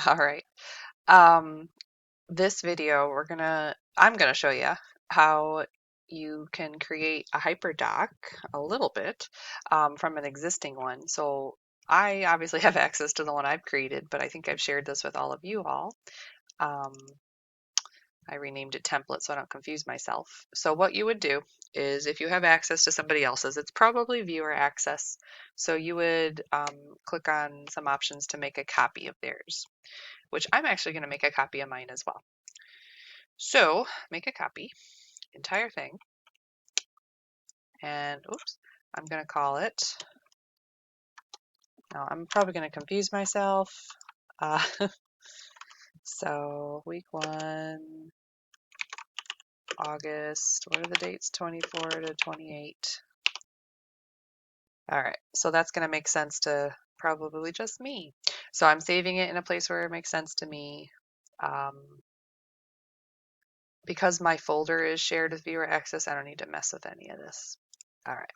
All right. Um, this video, I'm gonna show you how you can create a Hyperdoc a little bit from an existing one. So I obviously have access to the one I've created, but I think I've shared this with all of you all. Um, I renamed it template so I don't confuse myself. So what you would do is if you have access to somebody else's, it's probably viewer access. So you would click on some options to make a copy of theirs, which I'm actually going to make a copy of mine as well. So make a copy, entire thing, and oops, I'm going to call it, now I'm probably going to confuse myself. Uh, so week 1, August, what are the dates? 24 to 28. All right, so that's going to make sense to probably just me. So I'm saving it in a place where it makes sense to me. Um, because my folder is shared with viewer access, I don't need to mess with any of this. All right,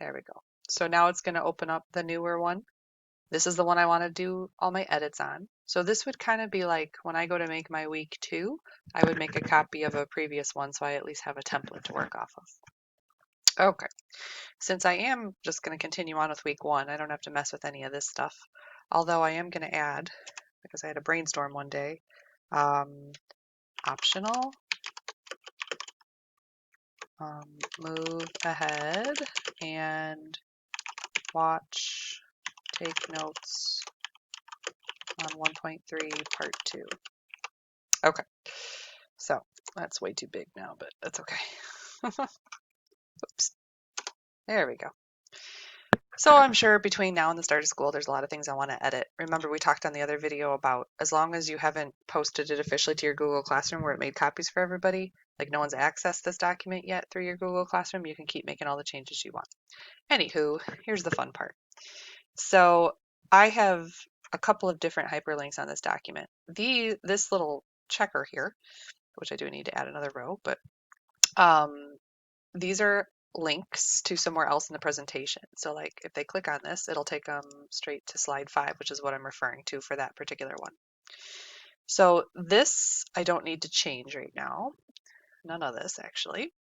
there we go. So now it's going to open up the newer one. This is the one I want to do all my edits on. So this would kind of be like when I go to make my week 2, I would make a copy of a previous one so I at least have a template to work off of. Okay. Since I am just going to continue on with week 1, I don't have to mess with any of this stuff. Although I am going to add, because I had a brainstorm one day, optional, move ahead and watch, take notes on 1.3 part 2. Okay, so that's way too big now, but that's okay. Oops, there we go. So I'm sure between now and the start of school, there's a lot of things I want to edit. Remember, we talked on the other video about as long as you haven't posted it officially to your Google Classroom where it made copies for everybody, like no one's accessed this document yet through your Google Classroom, you can keep making all the changes you want. Anywho, here's the fun part. So I have a couple of different hyperlinks on this document. This little checker here, which I do need to add another row, but these are links to somewhere else in the presentation. So like if they click on this, it'll take them straight to slide 5, which is what I'm referring to for that particular one. So this I don't need to change right now. None of this actually.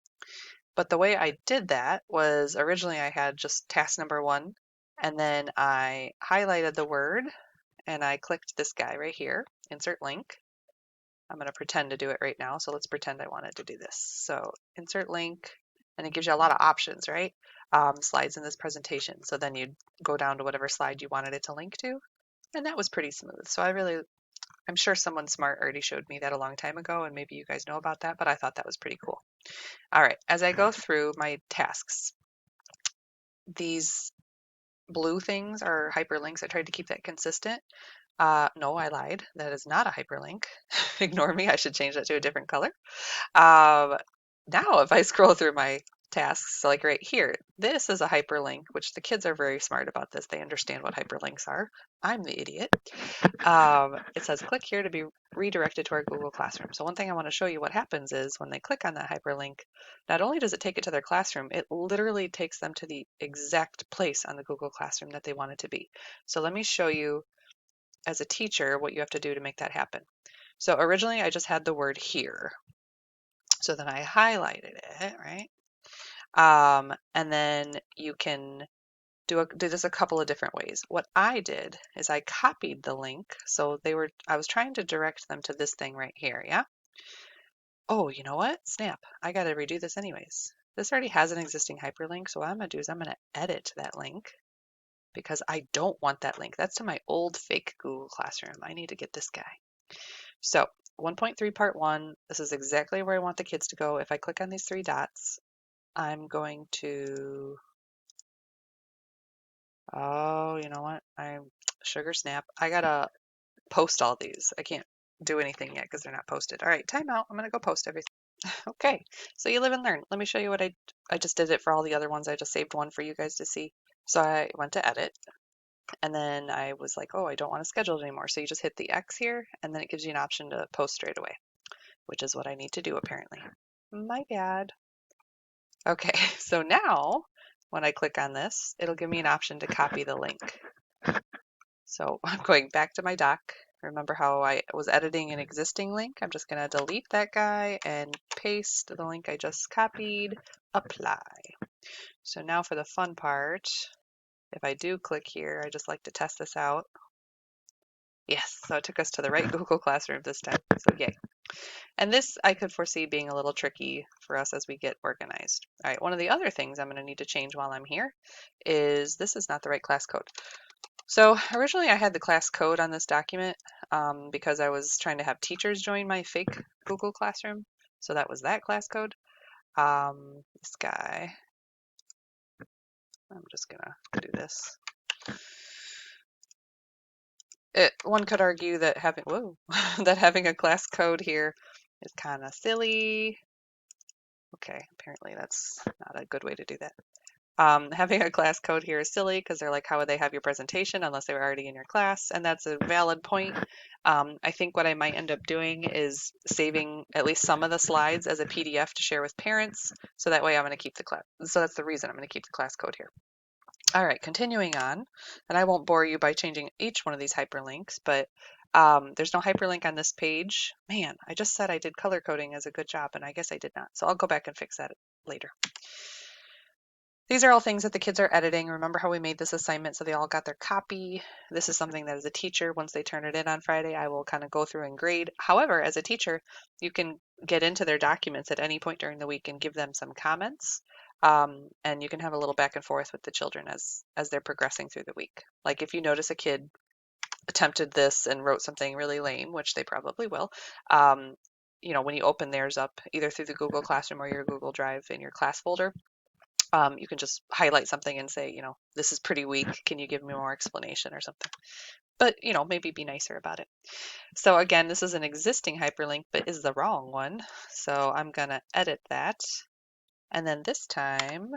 But the way I did that was originally I had just task number 1, and then I highlighted the word and I clicked this guy right here, insert link. I'm going to pretend to do it right now. So let's pretend I wanted to do this. So insert link, and it gives you a lot of options, right? Slides in this presentation. So then you'd go down to whatever slide you wanted it to link to. And that was pretty smooth. So I'm sure someone smart already showed me that a long time ago, and maybe you guys know about that, but I thought that was pretty cool. All right, as I go through my tasks, these blue things are hyperlinks. I tried to keep that consistent. No, I lied. That is not a hyperlink. Ignore me. I should change that to a different color. Um, Now, if I scroll through my tasks, so like right here, this is a hyperlink, which the kids are very smart about this. They understand what hyperlinks are. I'm the idiot. It says click here to be redirected to our Google Classroom. So one thing I want to show you what happens is when they click on that hyperlink, not only does it take it to their classroom, it literally takes them to the exact place on the Google Classroom that they want it to be. So let me show you as a teacher what you have to do to make that happen. So originally I just had the word here. So then I highlighted it, right? And then you can do this a couple of different ways. What I did is I copied the link. So I was trying to direct them to this thing right here. Yeah. Oh, you know what? Snap. I got to redo this anyways. This already has an existing hyperlink. So what I'm going to do is I'm going to edit that link because I don't want that link. That's to my old fake Google Classroom. I need to get this guy. So 1.3 part 1, this is exactly where I want the kids to go. If I click on these 3 dots, I'm going to, oh, you know what? I'm sugar snap. I gotta post all these. I can't do anything yet because they're not posted. All right, time out. I'm gonna go post everything. Okay, so you live and learn. Let me show you what I just did it for all the other ones. I just saved one for you guys to see. So I went to edit, and then I was like, oh, I don't want to schedule it anymore. So you just hit the X here, and then it gives you an option to post straight away, which is what I need to do apparently. My bad. Okay, so now when I click on this, it'll give me an option to copy the link. So I'm going back to my doc, Remember how I was editing an existing link? I'm just going to delete that guy and paste the link I just copied, apply. So now for the fun part, if I do click here, I just like to test this out. Yes, so it took us to the right Google Classroom this time, so yay. And this I could foresee being a little tricky for us as we get organized. All right, one of the other things I'm going to need to change while I'm here is this is not the right class code. So originally I had the class code on this document because I was trying to have teachers join my fake Google Classroom. So that was that class code. This guy, I'm just going to do this. One could argue that having that having a class code here is kind of silly. Okay, apparently that's not a good way to do that. Having a class code here is silly because they're like, how would they have your presentation unless they were already in your class? And that's a valid point. I think what I might end up doing is saving at least some of the slides as a PDF to share with parents. So that way I'm going to keep the class. So that's the reason I'm going to keep the class code here. All right, continuing on, and I won't bore you by changing each one of these hyperlinks, but there's no hyperlink on this page. Man, I just said I did color coding as a good job, and I guess I did not. So I'll go back and fix that later. These are all things that the kids are editing. Remember how we made this assignment so they all got their copy? This is something that as a teacher, once they turn it in on Friday, I will kind of go through and grade. However, as a teacher, you can get into their documents at any point during the week and give them some comments. And you can have a little back and forth with the children as they're progressing through the week. Like if you notice a kid attempted this and wrote something really lame, which they probably will, when you open theirs up, either through the Google Classroom or your Google Drive in your class folder, you can just highlight something and say, this is pretty weak. Can you give me more explanation or something? But, maybe be nicer about it. So again, this is an existing hyperlink, but is the wrong one. So I'm going to edit that. And then this time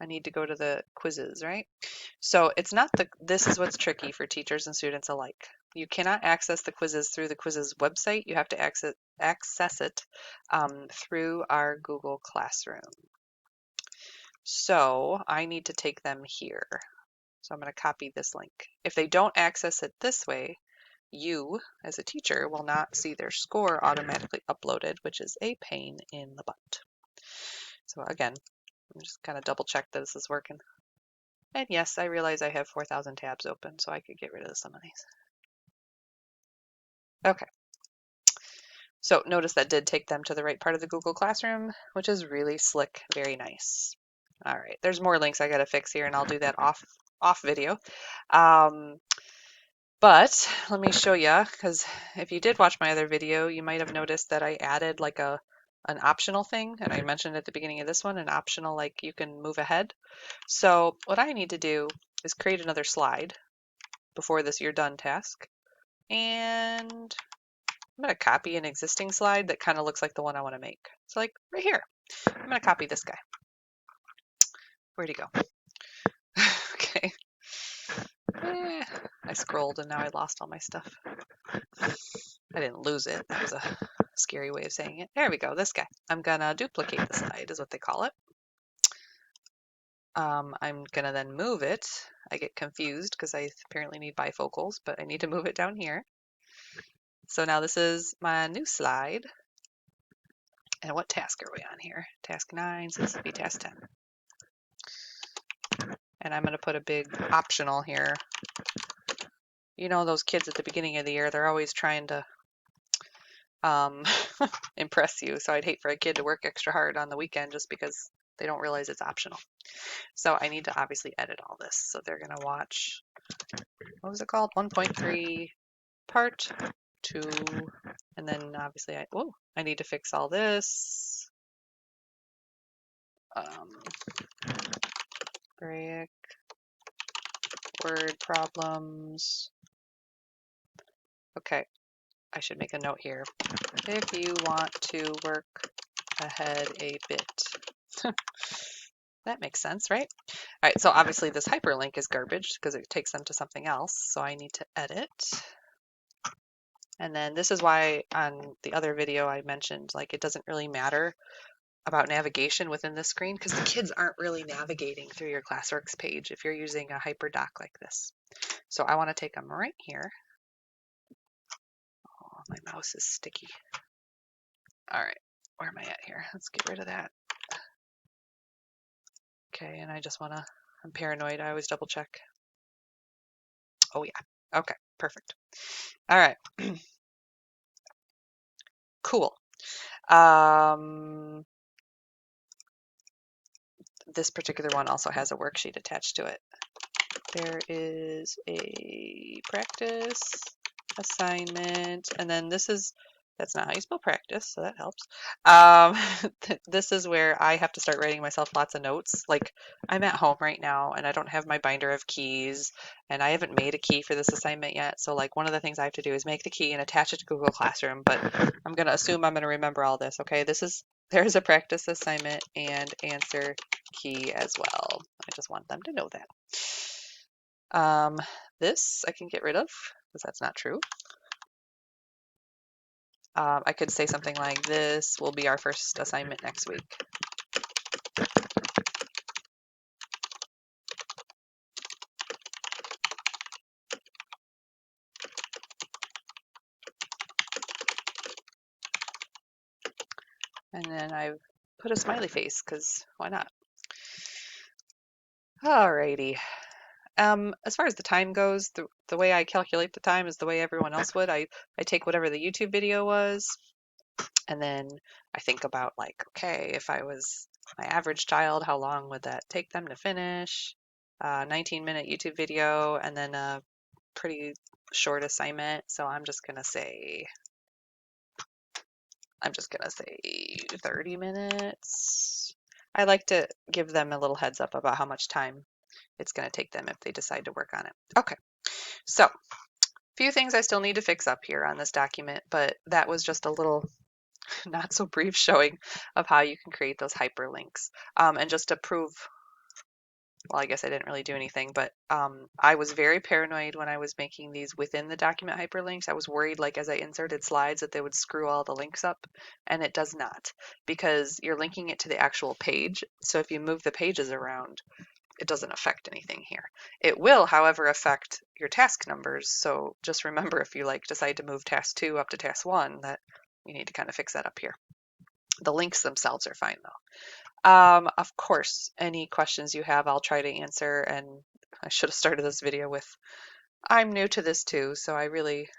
I need to go to the quizzes, right? So it's not this is what's tricky for teachers and students alike. You cannot access the quizzes through the quizzes website. You have to access it through our Google Classroom. So I need to take them here. So I'm going to copy this link. If they don't access it this way, you, as a teacher, will not see their score automatically uploaded, which is a pain in the butt. So again, I'm just kind of double check that this is working. And yes, I realize I have 4,000 tabs open, so I could get rid of some of these. Okay. So notice that did take them to the right part of the Google Classroom, which is really slick, very nice. All right, there's more links I got to fix here, and I'll do that off video. But let me show you, because if you did watch my other video, you might have noticed that I added like an optional thing, and I mentioned at the beginning of this one, an optional like you can move ahead. So what I need to do is create another slide before this you're done task, and I'm going to copy an existing slide that kind of looks like the one I want to make. So like right here, I'm going to copy this guy. Where'd he go? Okay. I scrolled and now I lost all my stuff. I didn't lose it. That was a scary way of saying it. There we go, this guy. I'm gonna duplicate the slide is what they call it. I'm gonna then move it. I get confused because I apparently need bifocals, but I need to move it down here. So now this is my new slide. And what task are we on here? Task 9, so this would be task 10. And I'm gonna put a big optional here. You know those kids at the beginning of the year, they're always trying to impress you. So I'd hate for a kid to work extra hard on the weekend just because they don't realize it's optional. So I need to obviously edit all this. So they're going to watch, what was it called? 1.3 part 2. And then obviously I need to fix all this. Break, word problems. Okay, I should make a note here. If you want to work ahead a bit. That makes sense, right? All right, so obviously this hyperlink is garbage because it takes them to something else. So I need to edit. And then this is why on the other video I mentioned, like it doesn't really matter about navigation within the screen because the kids aren't really navigating through your Classworks page if you're using a Hyperdoc like this. So I want to take them right here my mouse is sticky. All right, where am I at here? Let's get rid of that. Okay, and I just want to, I'm paranoid. I always double check. Oh yeah. Okay, perfect. All right. Cool. This particular one also has a worksheet attached to it. There is a practice assignment, and then that's not how you spell practice, so that helps. This is where I have to start writing myself lots of notes. Like, I'm at home right now, and I don't have my binder of keys, and I haven't made a key for this assignment yet. So, like, one of the things I have to do is make the key and attach it to Google Classroom, but I'm going to assume I'm going to remember all this, okay? There's a practice assignment and answer key as well. I just want them to know that. This I can get rid of because that's not true. I could say something like, this will be our first assignment next week. And then I put a smiley face because why not? Alrighty. As far as the time goes, the way I calculate the time is the way everyone else would. I take whatever the YouTube video was, and then I think about, like, okay, if I was my average child, how long would that take them to finish? 19-minute YouTube video, and then a pretty short assignment. So I'm just gonna say 30 minutes. I like to give them a little heads up about how much time it's going to take them if they decide to work on it. Okay, so a few things I still need to fix up here on this document, but that was just a little not so brief showing of how you can create those hyperlinks. And just to prove, well, I guess I didn't really do anything, but I was very paranoid when I was making these within the document hyperlinks. I was worried, like, as I inserted slides, that they would screw all the links up, and it does not, because you're linking it to the actual page. So if you move the pages around, it doesn't affect anything here. It will, however, affect your task numbers. So just remember, if you decide to move task 2 up to task 1, that you need to kind of fix that up here. The links themselves are fine though. Of course, any questions you have, I'll try to answer. And I should have started this video with, I'm new to this too, so I really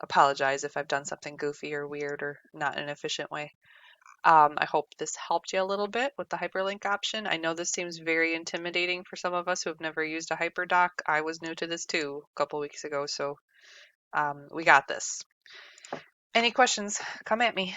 apologize if I've done something goofy or weird or not in an efficient way. I hope this helped you a little bit with the hyperlink option. I know this seems very intimidating for some of us who have never used a Hyperdoc. I was new to this too a couple weeks ago, so we got this. Any questions? Come at me.